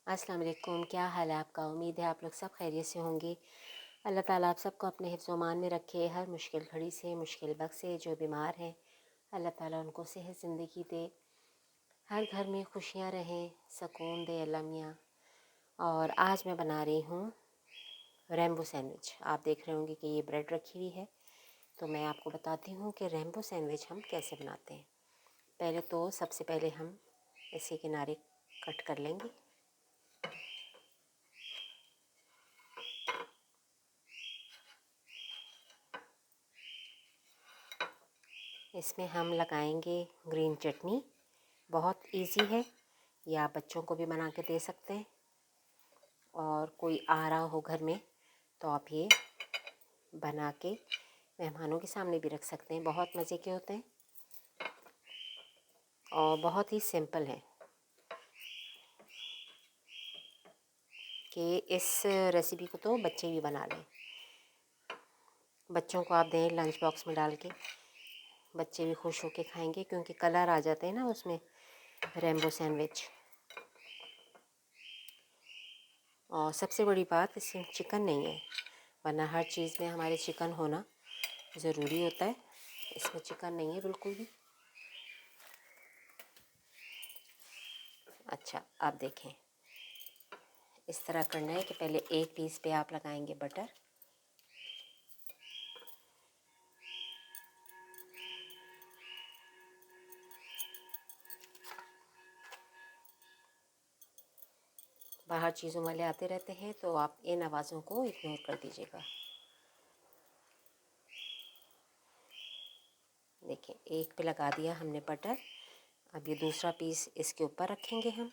अस्सलाम वालेकुम। क्या हाल है आपका? उम्मीद है आप लोग सब खैरियत से होंगे। अल्लाह ताला आप सबको अपने हिफ्ज़ व अमान में रखे। हर मुश्किल घड़ी से, मुश्किल वक्त से जो बीमार हैं अल्लाह ताला उनको सेहत ज़िंदगी दे। हर घर में खुशियाँ रहें, सुकून दे अल्लाह मियाँ। और आज मैं बना रही हूँ रेम्बो सैंडविच। आप देख रहे होंगे कि ये ब्रेड रखी हुई है, तो मैं आपको बताती हूँ कि रेम्बो सैंडविच हम कैसे बनाते हैं। पहले तो सबसे पहले हम इसके किनारे कट कर लेंगे। इसमें हम लगाएंगे ग्रीन चटनी। बहुत इजी है, या आप बच्चों को भी बना के दे सकते हैं। और कोई आ रहा हो घर में तो आप ये बना के मेहमानों के सामने भी रख सकते हैं। बहुत मज़े के होते हैं और बहुत ही सिंपल है कि इस रेसिपी को तो बच्चे भी बना लें। बच्चों को आप दें लंच बॉक्स में डाल के, बच्चे भी खुश होके खाएंगे क्योंकि कलर आ जाते हैं ना उसमें रेम्बो सैंडविच। और सबसे बड़ी बात, इसमें चिकन नहीं है, वरना हर चीज़ में हमारे चिकन होना ज़रूरी होता है। इसमें चिकन नहीं है बिल्कुल भी। अच्छा, आप देखें, इस तरह करना है कि पहले एक पीस पे आप लगाएंगे बटर। बाहर चीज़ों वाले आते रहते हैं तो आप इन आवाज़ों को इग्नोर कर दीजिएगा। देखिए, एक पे लगा दिया हमने बटर। अब ये दूसरा पीस इसके ऊपर रखेंगे हम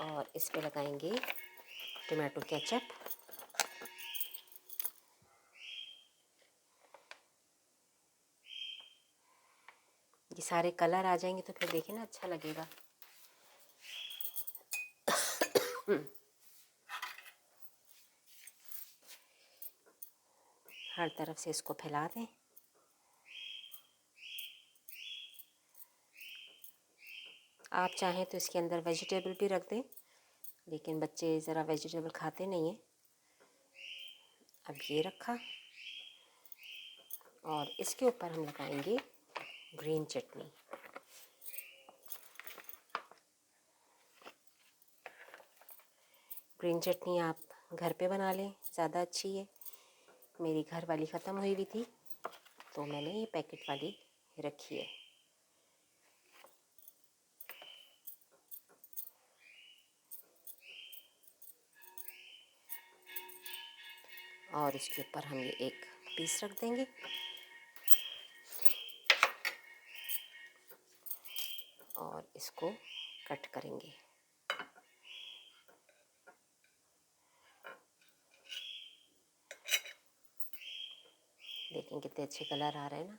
और इस पे लगाएंगे टमाटो केचप। ये सारे कलर आ जाएंगे तो फिर देखिए ना, अच्छा लगेगा। हर तरफ से इसको फैला दें। आप चाहें तो इसके अंदर वेजिटेबल भी रख दें, लेकिन बच्चे ज़रा वेजिटेबल खाते नहीं हैं। अब ये रखा और इसके ऊपर हम लगाएंगे ग्रीन चटनी। ग्रीन चटनी आप घर पे बना लें, ज़्यादा अच्छी है। मेरी घर वाली ख़त्म हुई हुई थी तो मैंने ये पैकेट वाली रखी है। और इसके ऊपर हम ये एक पीस रख देंगे और इसको कट करेंगे। देखें कितने अच्छे कलर आ रहे हैं ना।